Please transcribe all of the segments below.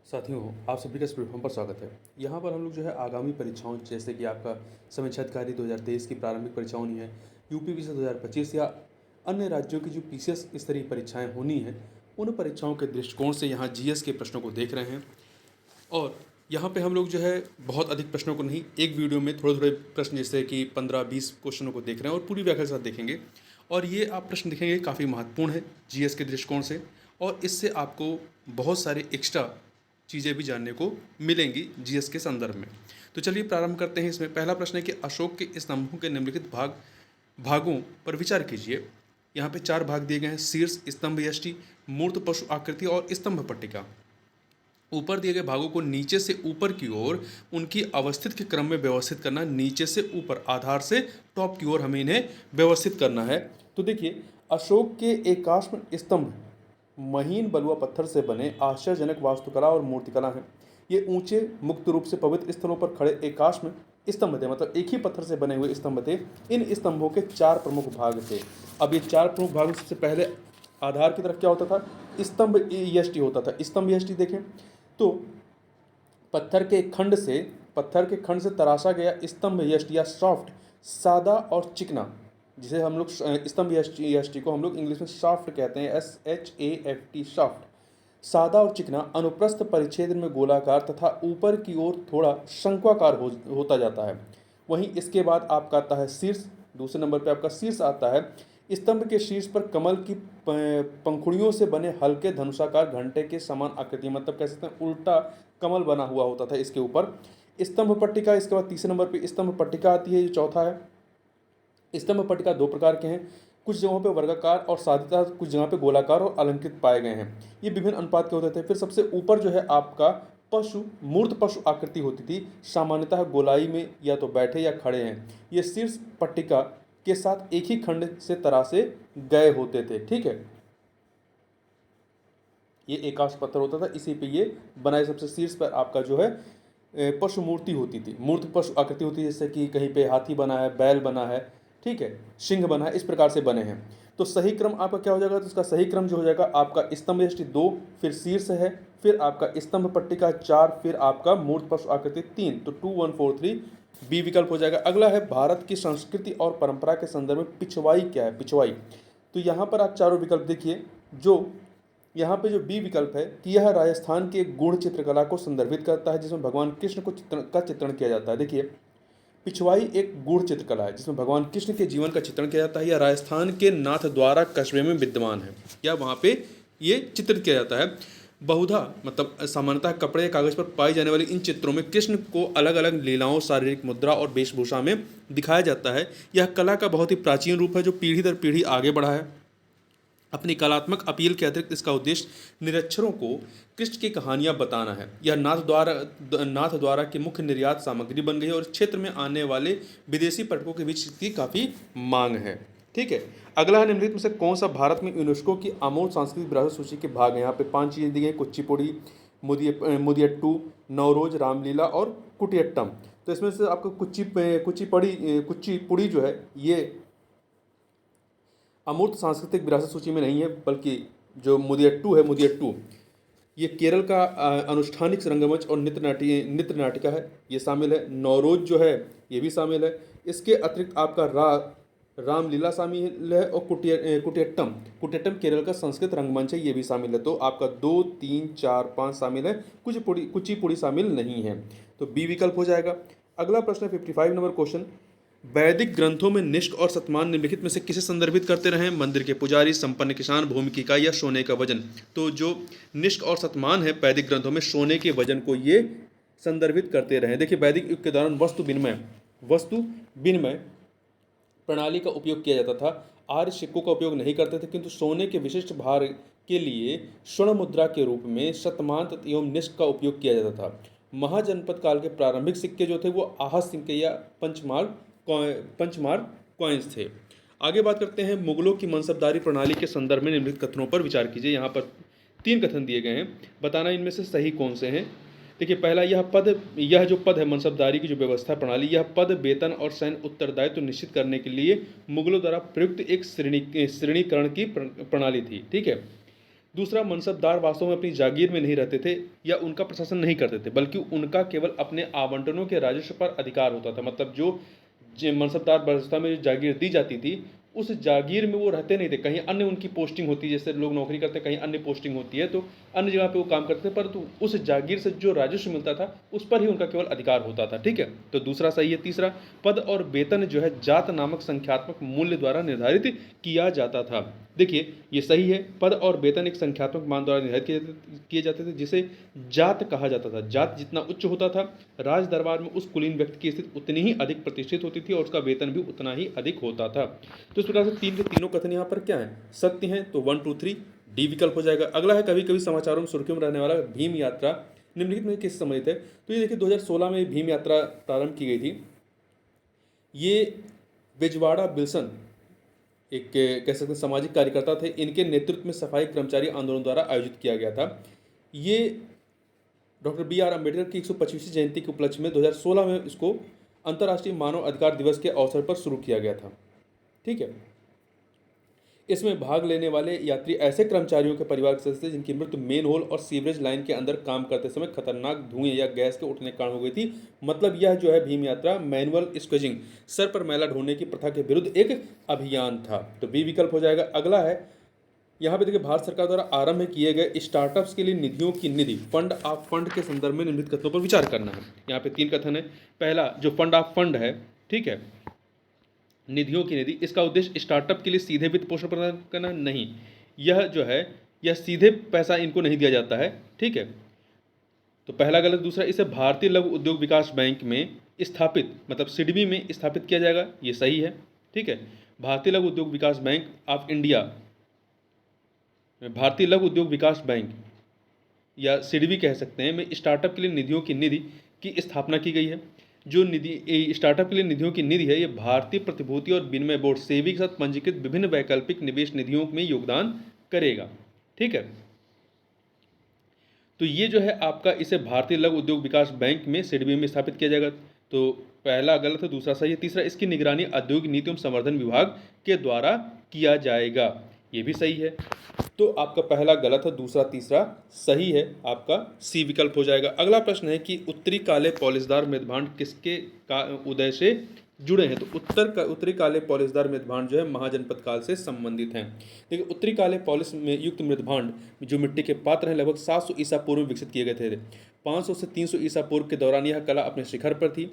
साथियों, आप सभी का इस प्लेटफॉर्म पर स्वागत है। यहाँ पर हम लोग जो है आगामी परीक्षाओं जैसे कि आपका समीक्षा अधिकारी 2023 की प्रारंभिक परीक्षा होनी है, यूपीपीसी 2025 या अन्य राज्यों की जो पीसीएस स्तरीय परीक्षाएं होनी हैं, उन परीक्षाओं के दृष्टिकोण से यहाँ जीएस के प्रश्नों को देख रहे हैं। और यहाँ पे हम लोग जो है बहुत अधिक प्रश्नों को नहीं, एक वीडियो में थोड़े थोड़े प्रश्न जैसे कि 15-20 क्वेश्चनों को देख रहे हैं और पूरी व्याख्या के साथ देखेंगे। और ये आप प्रश्न देखेंगे काफ़ी महत्वपूर्ण है जीएस के दृष्टिकोण से, और इससे आपको बहुत सारे एक्स्ट्रा चीज़ें भी जानने को मिलेंगी जीएस के संदर्भ में। तो चलिए प्रारंभ करते हैं। इसमें पहला प्रश्न है कि अशोक के स्तंभों के निम्नलिखित भागों पर विचार कीजिए। यहाँ पे 4 भाग दिए गए हैं: शीर्ष, स्तंभ यष्टि, मूर्त पशु आकृति और स्तंभ पट्टिका। ऊपर दिए गए भागों को नीचे से ऊपर की ओर उनकी अवस्थित के क्रम में व्यवस्थित करना। नीचे से ऊपर, आधार से टॉप की ओर हमें इन्हें व्यवस्थित करना है। तो देखिए, अशोक के एकाश्म स्तंभ महीन बलुआ पत्थर से बने आश्चर्यजनक वास्तुकला और मूर्तिकला हैं। ये ऊंचे, मुक्त रूप से पवित्र स्थलों पर खड़े एकाश्म स्तंभ थे, मतलब एक ही पत्थर से बने हुए स्तंभ थे। इन स्तंभों के 4 प्रमुख भाग थे। अब ये 4 प्रमुख भागों से पहले आधार की तरफ क्या होता था? स्तंभ यष्टि होता था। स्तंभ यष्टि देखें तो पत्थर के खंड से तराशा गया स्तंभ यष्टि या सॉफ्ट, सादा और चिकना, जिसे हम लोग स्तंभ यष्टि को हम लोग इंग्लिश में सॉफ्ट कहते हैं, SHAFT, सॉफ्ट, सादा और चिकना, अनुप्रस्थ परिच्छेद में गोलाकार तथा ऊपर की ओर थोड़ा शंक्वाकार होता जाता है। वहीं इसके बाद आपका आता है शीर्ष। दूसरे नंबर पे आपका शीर्ष आता है। स्तंभ के शीर्ष पर कमल की पंखुड़ियों से बने हल्के धनुषाकार घंटे के समान आकृति, मतलब कह सकते हैं उल्टा कमल बना हुआ होता था इसके ऊपर। स्तंभ पट्टिका, इसके बाद तीसरे नंबर पे स्तंभ पट्टिका आती है, जो चौथा है। स्तंभ पट्टिका 2 प्रकार के हैं, कुछ जगहों पे वर्गाकार और साधिता, कुछ जगह पे गोलाकार और अलंकृत पाए गए हैं। ये विभिन्न अनुपात के होते थे। फिर सबसे ऊपर जो है आपका मूर्त पशु आकृति होती थी, सामान्यतः गोलाई में या तो बैठे या खड़े हैं। ये शीर्ष पट्टिका के साथ एक ही खंड से तरासे गए होते थे। ठीक है, ये एकाश पत्थर होता था, इसी पे ये बनाए। सबसे शीर्ष पर आपका जो है पशु मूर्ति होती थी, मूर्त पशु आकृति होती है, जैसे कि कहीं पे हाथी बना है, बैल बना है, ठीक है, सिंह बना है, इस प्रकार से बने हैं। तो सही क्रम आपका क्या हो जाएगा? तो इसका सही क्रम जो हो जाएगा आपका स्तंभ यष्टि 2, फिर शीर्ष है, फिर आपका स्तंभ पट्टिका 4, फिर आपका मूर्त पशु आकृति 3। तो 2 1 4 3 बी विकल्प हो जाएगा। अगला है भारत की संस्कृति और परंपरा के संदर्भ में पिछवाई क्या है? पिछवाई, तो यहाँ पर आप चारों विकल्प देखिए। जो यहाँ पे जो बी विकल्प है कि यह राजस्थान की एक गूढ़ चित्रकला को संदर्भित करता है, जिसमें भगवान कृष्ण को चित्रण किया जाता है। देखिए, पिछवाई एक गूढ़ चित्रकला है जिसमें भगवान कृष्ण के जीवन का चित्रण किया जाता है। यह राजस्थान के नाथद्वारा कस्बे में विद्यमान है, या वहाँ पे ये चित्रित किया जाता है। बहुधा मतलब सामान्यतः कपड़े या कागज पर पाई जाने वाली इन चित्रों में कृष्ण को अलग अलग लीलाओं, शारीरिक मुद्रा और वेशभूषा में दिखाया जाता है। यह कला का बहुत ही प्राचीन रूप है जो पीढ़ी दर पीढ़ी आगे बढ़ा है। अपनी कलात्मक अपील के अतिरिक्त इसका उद्देश्य निरक्षरों को कृष्ण की कहानियां बताना है। यह नाथ द्वारा की मुख्य निर्यात सामग्री बन गई है और इस क्षेत्र में आने वाले विदेशी पर्यटकों के बीच इसकी काफ़ी मांग है। ठीक है, अगला है निम्नलिखित में से कौन सा भारत में यूनेस्को की अमूर्त सांस्कृतिक विरासत सूची के भाग है? यहाँ पे 5 चीज़ें दी गई: कुचिपुड़ी, मुदियट्टू, नवरोज, रामलीला और कुटियट्टम। तो इसमें से आपको कुचिपुड़ी जो है ये अमूर्त सांस्कृतिक विरासत सूची में नहीं है, बल्कि जो मुदियट्टू ये केरल का अनुष्ठानिक रंगमंच और नृत्य नाटिका है, ये शामिल है। नौरोज जो है ये भी शामिल है। इसके अतिरिक्त आपका रामलीला शामिल है, और कुटियट्टम केरल का संस्कृत रंगमंच है, ये भी शामिल है। तो आपका 2 3 4 5 शामिल है, कुचिपुड़ी शामिल नहीं है, तो बी विकल्प हो जाएगा। अगला प्रश्न 55 नंबर क्वेश्चन, वैदिक ग्रंथों में निष्क और शतमान निम्नलिखित में से किसे संदर्भित करते रहे? मंदिर के पुजारी, संपन्न किसान, भूमि की इकाई या सोने का वजन। तो जो निष्क और शतमान है वैदिक ग्रंथों में सोने के वजन को ये संदर्भित करते रहे। देखिए, वैदिक युग के दौरान वस्तु विनिमय प्रणाली का उपयोग किया जाता था। आर्य सिक्कों का उपयोग नहीं करते थे, किंतु सोने के विशिष्ट भार के लिए स्वर्ण मुद्रा के रूप में शतमान एवं निष्क का उपयोग किया जाता था। महाजनपद काल के प्रारंभिक सिक्के जो थे वो आहत सिक्के या पंचमार कॉइन्स थे। आगे बात करते हैं मुगलों की मनसबदारी प्रणाली के संदर्भ में निम्नलिखित कथनों पर विचार कीजिए। यहाँ पर 3 कथन दिए गए हैं, बताना इनमें से सही कौन से हैं। देखिए, पहला, यह जो पद है मनसबदारी की जो व्यवस्था प्रणाली, यह पद, वेतन और सैन्य उत्तरदायित्व निश्चित करने के लिए मुगलों द्वारा प्रयुक्त एक श्रेणीकरण की प्रणाली थी। ठीक है, दूसरा, मनसबदार वास्तव में अपनी जागीर में नहीं रहते थे या उनका प्रशासन नहीं करते थे, बल्कि उनका केवल अपने आवंटनों के राजस्व पर अधिकार होता था। मतलब जो मनसबदार व्यवस्था में जो जागीर दी जाती थी, उस जागीर में वो रहते नहीं थे, कहीं अन्य उनकी पोस्टिंग होती है, जैसे लोग नौकरी करते हैं कहीं अन्य पोस्टिंग होती है तो अन्य जगह पे वो काम करते थे, परंतु उस जागीर से जो राजस्व मिलता था उस पर ही उनका केवल अधिकार होता था। ठीक है, तो दूसरा सही है। तीसरा, पद और वेतन जो है जात नामक संख्यात्मक मूल्य द्वारा निर्धारित किया जाता था। देखिए ये सही है, पद और वेतन एक संख्यात्मक मान द्वारा निर्धारित किए जाते थे, जिसे जात कहा जाता था। जात जितना उच्च होता था, राज दरबार में उस कुलीन व्यक्ति की स्थिति उतनी ही अधिक प्रतिष्ठित होती थी और उसका वेतन भी उतना ही अधिक होता था। तो इस प्रकार से तीन के तीनों कथन यहाँ पर क्या है, सत्य हैं, तो 1 2 3 डी विकल्प हो जाएगा। अगला है, कभी कभी समाचारों में सुर्खियों में रहने वाला भीम यात्रा निम्नलिखित में किससे संबंधित है। तो ये देखिए 2016 में भीम यात्रा प्रारंभ की गई थी। ये बिजवाड़ा विल्सन एक कह सकते हैं सामाजिक कार्यकर्ता थे, इनके नेतृत्व में सफाई कर्मचारी आंदोलन द्वारा आयोजित किया गया था। ये डॉक्टर बी आर अम्बेडकर की 125वीं जयंती के उपलक्ष्य में 2016 में इसको अंतर्राष्ट्रीय मानव अधिकार दिवस के अवसर पर शुरू किया गया था। ठीक है, इसमें भाग लेने वाले यात्री ऐसे कर्मचारियों के परिवार के सदस्य थे जिनकी मृत्यु मेन होल और सीवरेज लाइन के अंदर काम करते समय खतरनाक धुएं या गैस के उठने के कारण हो गई थी। मतलब यह जो है भीम यात्रा मैनुअल स्क्वेजिंग, सर पर मैला ढोने की प्रथा के विरुद्ध एक अभियान था। तो बी विकल्प हो जाएगा। अगला है, यहाँ पे देखिए भारत सरकार द्वारा आरंभ किए गए स्टार्टअप्स के लिए निधियों की निधि, फंड ऑफ फंड के संदर्भ में निम्नलिखित कथनों पर विचार करना है। यहाँ पे 3 कथन है। पहला, जो फंड ऑफ फंड है, ठीक है, निधियों की निधि, इसका उद्देश्य स्टार्टअप के लिए सीधे वित्त पोषण प्रदान करना नहीं। यह जो है यह सीधे पैसा इनको नहीं दिया जाता है। ठीक है, तो पहला गलत। दूसरा, इसे भारतीय लघु उद्योग विकास बैंक में स्थापित, मतलब सिडबी में स्थापित किया जाएगा, ये सही है। ठीक है, भारतीय लघु उद्योग विकास बैंक ऑफ इंडिया, भारतीय लघु उद्योग विकास बैंक या सिडबी कह सकते हैं, में स्टार्टअप के लिए निधियों की निधि की स्थापना की गई है। जो निधि स्टार्टअप के लिए निधियों की निधि है, ये भारतीय प्रतिभूति और विनिमय बोर्ड सेबी के साथ पंजीकृत विभिन्न वैकल्पिक निवेश निधियों में योगदान करेगा। ठीक है, तो ये जो है आपका, इसे भारतीय लघु उद्योग विकास बैंक में सिडबी में स्थापित किया जाएगा। तो पहला गलत है, दूसरा सही है। तीसरा, इसकी निगरानी औद्योगिक नीति एवं संवर्धन विभाग के द्वारा किया जाएगा, ये भी सही है। तो आपका पहला गलत है, दूसरा तीसरा सही है, आपका सी विकल्प हो जाएगा। अगला प्रश्न है कि उत्तरी काले पॉलिशदार मृदभांड किसके का उदय से जुड़े हैं। तो उत्तरी काले पॉलिशदार मृदभांड जो है महाजनपद काल से संबंधित हैं। देखिए उत्तरी काले पॉलिश में युक्त मृदभांड जो मिट्टी के पात्र हैं लगभग 700 ईसा पूर्व में विकसित किए गए थे। 500 से 300 ईसा पूर्व के दौरान यह कला अपने शिखर पर थी।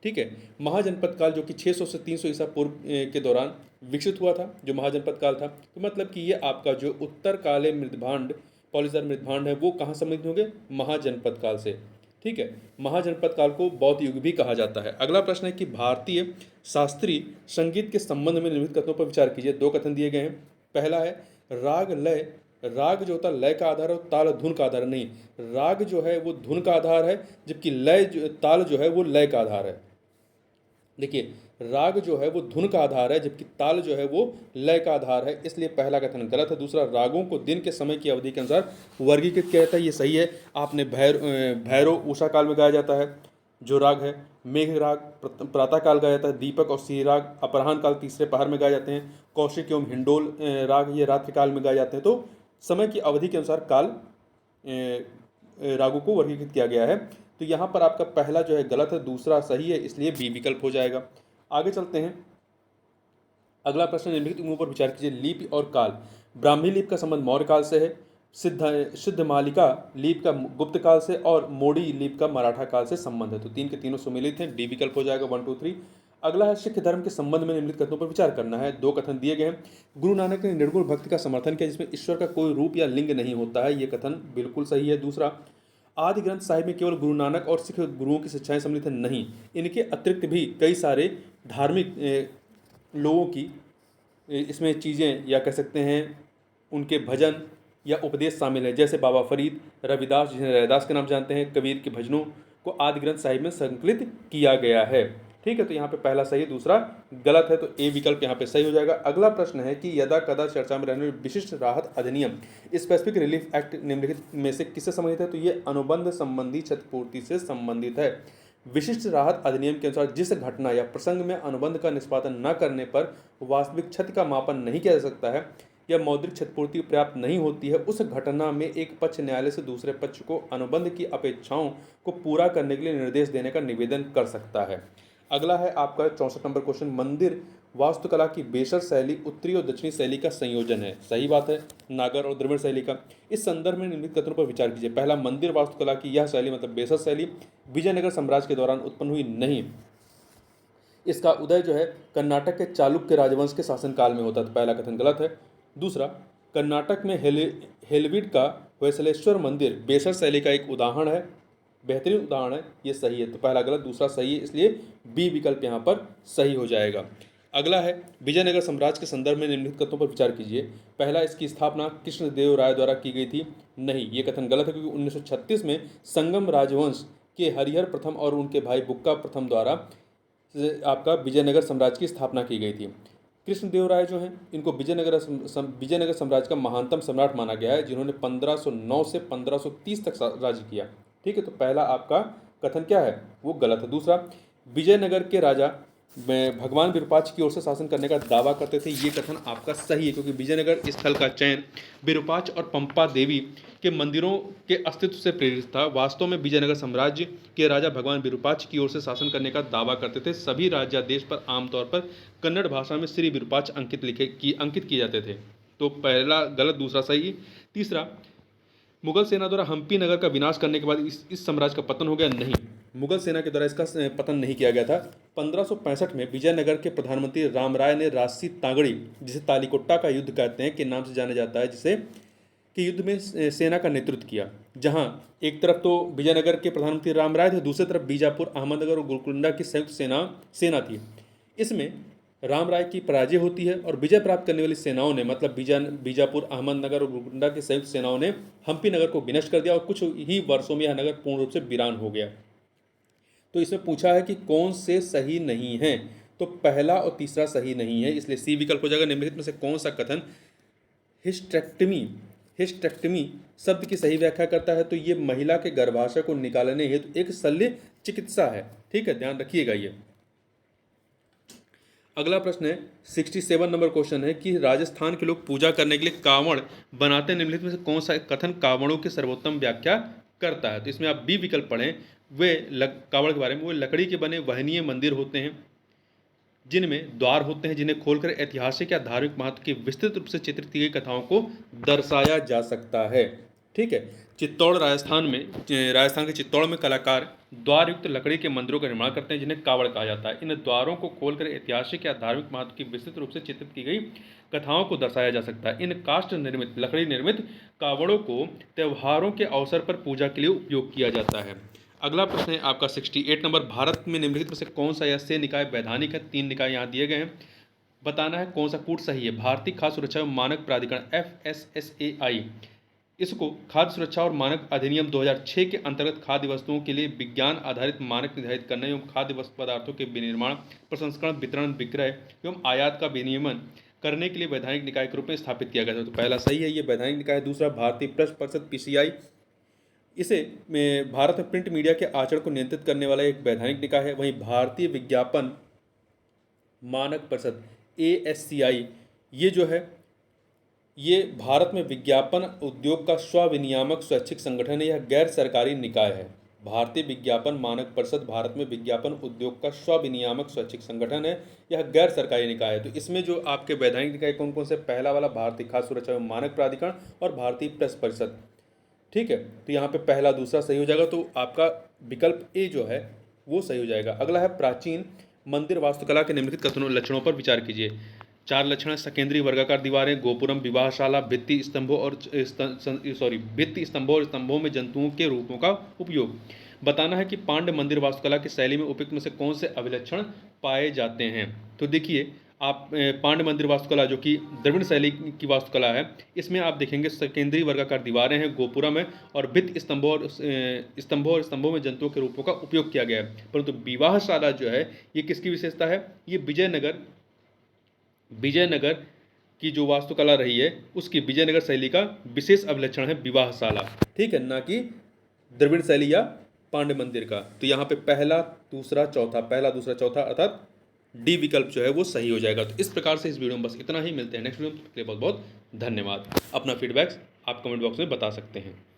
ठीक है, महाजनपद काल जो कि 600 से 300 ईसा पूर्व के दौरान विकसित हुआ था, जो महाजनपद काल था। तो मतलब कि ये आपका जो उत्तर काले मृदभांड पॉलिशदार मृदभांड है वो कहाँ संबंधित होंगे, महाजनपद काल से। ठीक है, महाजनपद काल को बौद्ध युग भी कहा जाता है। अगला प्रश्न है कि भारतीय शास्त्रीय संगीत के संबंध में निम्नलिखित कथनों पर विचार कीजिए। 2 कथन दिए गए हैं। पहला है, राग लय, राग जो होता है लय का आधार है, ताल धुन का आधार नहीं। राग जो है वो धुन का आधार है, जबकि लय ताल जो है वो लय का आधार है। देखिए राग जो है वो धुन का आधार है, जबकि ताल जो है वो लय का आधार है, इसलिए पहला कथन गलत है। दूसरा, रागों को दिन के समय की अवधि के अनुसार वर्गीकृत किया जाता है, ये सही है। आपने भैरव उषा काल में गाया जाता है जो राग है, मेघ राग प्रातः काल गाया जाता है, दीपक और सी राग अपराह्न काल तीसरे पहर में गाए जाते हैं, कौशिक एवं हिंडोल राग ये रात्रि काल में गाए जाते हैं। तो समय की अवधि के अनुसार काल रागों को वर्गीकृत किया गया है। तो यहाँ पर आपका पहला जो है गलत है, दूसरा सही है, इसलिए बी विकल्प हो जाएगा। आगे चलते हैं। अगला प्रश्न निम्नलिखित उम्मीदों पर विचार कीजिए। लिपि और काल, ब्राह्मी लिपि का संबंध मौर्य काल से है, सिद्ध मालिका लिपि का गुप्त काल से और मोडी लिपि का मराठा काल से संबंध है। तो 3 के तीनों सुमेलित हैं, डी विकल्प हो जाएगा 1 2 3। अगला है, सिख धर्म के संबंध में निम्नलिखित कथनों पर विचार करना है। 2 कथन दिए गए हैं। गुरु नानक ने निर्गुण भक्ति का समर्थन किया जिसमें ईश्वर का कोई रूप या लिंग नहीं होता है, ये कथन बिल्कुल सही है। दूसरा, आदि ग्रंथ साहिब में केवल गुरु नानक और सिख गुरुओं की शिक्षाएं सम्मिलित हैं, नहीं, इनके अतिरिक्त भी कई सारे धार्मिक लोगों की इसमें चीज़ें या कह सकते हैं उनके भजन या उपदेश शामिल है, जैसे बाबा फरीद, रविदास जिन्हें रैदास के नाम जानते हैं, कबीर के भजनों को आदि ग्रंथ साहिब में संकलित किया गया है। ठीक है, तो यहाँ पे पहला सही है, दूसरा गलत है, तो ए विकल्प यहाँ पे सही हो जाएगा। अगला प्रश्न है कि यदा कदा चर्चा में रहने वाली विशिष्ट राहत अधिनियम स्पेसिफिक रिलीफ एक्ट निम्नलिखित में से किससे संबंधित है। तो ये अनुबंध संबंधी क्षतिपूर्ति से संबंधित है। विशिष्ट राहत अधिनियम के अनुसार जिस घटना या प्रसंग में अनुबंध का निष्पादन न करने पर वास्तविक क्षति का मापन नहीं किया जा सकता है या मौद्रिक क्षतिपूर्ति पर्याप्त नहीं होती है, उस घटना में एक पक्ष न्यायालय से दूसरे पक्ष को अनुबंध की अपेक्षाओं को पूरा करने के लिए निर्देश देने का निवेदन कर सकता है। अगला है आपका 64 नंबर क्वेश्चन, मंदिर वास्तुकला की बेसर शैली उत्तरी और दक्षिणी शैली का संयोजन है। सही बात है, नागर और द्रविड़ शैली का। इस संदर्भ में निम्नलिखित कथनों पर विचार कीजिए। पहला, मंदिर वास्तुकला की यह शैली मतलब बेसर शैली विजयनगर साम्राज्य के दौरान उत्पन्न हुई नहीं, इसका उदय जो है कर्नाटक के चालुक्य राजवंश के शासनकाल में होता था। पहला कथन गलत है। दूसरा, कर्नाटक में हेलविड का होयसलेश्वर मंदिर बेसर शैली का एक उदाहरण है, बेहतरीन उदाहरण है, ये सही है। तो पहला गलत, दूसरा सही है, इसलिए बी विकल्प यहाँ पर सही हो जाएगा। अगला है, विजयनगर साम्राज्य के संदर्भ में निम्नलिखित कथनों पर विचार कीजिए। पहला, इसकी स्थापना कृष्णदेव राय द्वारा की गई थी। नहीं, ये कथन गलत है, क्योंकि 1936 में संगम राजवंश के हरिहर प्रथम और उनके भाई बुक्का प्रथम द्वारा आपका विजयनगर साम्राज्य की स्थापना की गई थी। कृष्णदेव राय जो हैं, इनको विजयनगर साम्राज्य का महानतम सम्राट माना गया है, जिन्होंने 1509 से 1530 तक राज्य किया। ठीक है, तो पहला आपका कथन क्या है, वो गलत है। दूसरा, विजयनगर के राजा भगवान विरूपाक्ष की ओर से शासन करने का दावा करते थे, ये कथन आपका सही है, क्योंकि विजयनगर स्थल का चयन विरूपाक्ष और पंपा देवी के मंदिरों के अस्तित्व से प्रेरित था। वास्तव में विजयनगर साम्राज्य के राजा भगवान विरूपाक्ष की ओर से शासन करने का दावा करते थे। सभी राज्यादेश पर आमतौर पर कन्नड़ भाषा में श्री विरूपाक्ष अंकित किए जाते थे। तो पहला गलत, दूसरा सही। तीसरा, मुगल सेना द्वारा हम्पी नगर का विनाश करने के बाद इस साम्राज्य का पतन हो गया। नहीं, मुगल सेना के द्वारा इसका पतन नहीं किया गया था। 1565 में विजयनगर के प्रधानमंत्री रामराय ने राजसी तांगड़ी, जिसे तालीकोट्टा का युद्ध कहते हैं, के नाम से जाना जाता है, जिसे कि युद्ध में सेना का नेतृत्व किया। जहां एक तरफ तो विजयनगर के प्रधानमंत्री रामराय थे, दूसरी तरफ बीजापुर, अहमदनगर और गोलकुंडा की संयुक्त सेना थी। इसमें राम राय की पराजय होती है और विजय प्राप्त करने वाली सेनाओं ने मतलब बीजापुर, अहमदनगर और गोलकुंडा की संयुक्त सेनाओं ने हम्पी नगर को विनष्ट कर दिया और कुछ ही वर्षों में यह नगर पूर्ण रूप से वीरान हो गया। तो इसमें पूछा है कि कौन से सही नहीं है, तो पहला और तीसरा सही नहीं है, इसलिए सी विकल्प हो जाएगा। निम्नलिखित में से कौन सा कथन हिस्टेक्टमी शब्द की सही व्याख्या करता है, तो ये महिला के गर्भाशय को निकालने हेतु एक शल्य चिकित्सा है। ठीक है, ध्यान रखिएगा ये। अगला प्रश्न है 67 नंबर क्वेश्चन है कि राजस्थान के लोग पूजा करने के लिए कावड़ बनाते हैं, निम्नलिखित में से कौन सा कथन कावड़ों की सर्वोत्तम व्याख्या करता है। तो इसमें आप बी विकल्प पढ़ें। वे कावड़ के बारे में, वो लकड़ी के बने वहनीय मंदिर होते हैं जिनमें द्वार होते हैं, जिन्हें खोलकर ऐतिहासिक या धार्मिक महत्व की विस्तृत रूप से चित्रित की गई कथाओं को दर्शाया जा सकता है। ठीक है, चित्तौड़ राजस्थान के चित्तौड़ में कलाकार द्वार युक्त लकड़ी के मंदिरों का निर्माण करते हैं, जिन्हें कावड़ कहा जाता है। इन द्वारों को खोलकर ऐतिहासिक या धार्मिक महत्व की विस्तृत रूप से चित्रित की गई कथाओं को दर्शाया जा सकता है। इन काष्ठ निर्मित लकड़ी निर्मित कावड़ों को त्योहारों के अवसर पर पूजा के लिए उपयोग किया जाता है। अगला प्रश्न है आपका 68 नंबर, भारत में निम्नलिखित में से कौन सा यह निकाय वैधानिक है। 3 निकाय यहाँ दिए गए हैं, बताना है कौन सा कूट सही है। भारतीय खाद्य सुरक्षा एवं मानक प्राधिकरण FSSAI, इसको खाद्य सुरक्षा और मानक अधिनियम 2006 के अंतर्गत खाद्य वस्तुओं के लिए विज्ञान आधारित मानक निर्धारित करने एवं खाद्य पदार्थों के विनिर्माण, प्रसंस्करण, वितरण, विक्रय एवं आयात का विनियमन करने के लिए वैधानिक निकाय के रूप में स्थापित किया गया था। तो पहला सही है, ये वैधानिक निकाय है। दूसरा, भारतीय प्रेस परिषद PCI, इसे भारत में प्रिंट मीडिया के आचरण को नियंत्रित करने वाला एक वैधानिक निकाय है। वहीं भारतीय विज्ञापन मानक परिषद ASCI, ये जो है ये भारत में विज्ञापन उद्योग का स्वविनियामक स्वैच्छिक संगठन है, यह गैर सरकारी निकाय है। भारतीय विज्ञापन मानक परिषद भारत में विज्ञापन उद्योग का स्वविनियामक स्वैच्छिक संगठन है, यह गैर सरकारी निकाय है। तो इसमें जो आपके वैधानिक निकाय कौन कौन से, पहला वाला भारतीय खाद्य सुरक्षा एवं मानक प्राधिकरण और भारतीय प्रेस परिषद। ठीक है, तो यहाँ पे पहला दूसरा सही हो जाएगा, तो आपका विकल्प ए जो है वो सही हो जाएगा। अगला है प्राचीन मंदिर वास्तुकला के निम्नलिखित कथनों लक्षणों पर विचार कीजिए। 4 लक्षण है, सकेंद्रीय वर्गाकार दीवारें, गोपुरम, विवाहशाला, भित्ति स्तंभों और स्तंभों में जंतुओं के रूपों का उपयोग। बताना है कि पांड्य मंदिर वास्तुकला की शैली में उपयुक्त में से कौन से अभिलक्षण पाए जाते हैं। तो देखिए आप पांड्य मंदिर वास्तुकला जो कि द्रविड़ शैली की वास्तुकला है, इसमें आप देखेंगे सकेंद्रीय वर्गाकार दीवारें हैं, गोपुरम है और भित्ति स्तंभों में जंतुओं के रूपों का उपयोग किया गया है। परंतु विवाहशाला जो है ये किसकी विशेषता है, ये विजयनगर की जो वास्तुकला रही है उसकी विजयनगर शैली का विशेष अभिलक्षण है विवाहशाला। ठीक है, ना कि द्रविड़ शैली या पांड्य मंदिर का। तो यहाँ पे पहला दूसरा चौथा अर्थात डी विकल्प जो है वो सही हो जाएगा। तो इस प्रकार से इस वीडियो में बस इतना ही, मिलते हैं नेक्स्ट वीडियो में। बहुत बहुत धन्यवाद। अपना फीडबैक आप कमेंट बॉक्स में बता सकते हैं।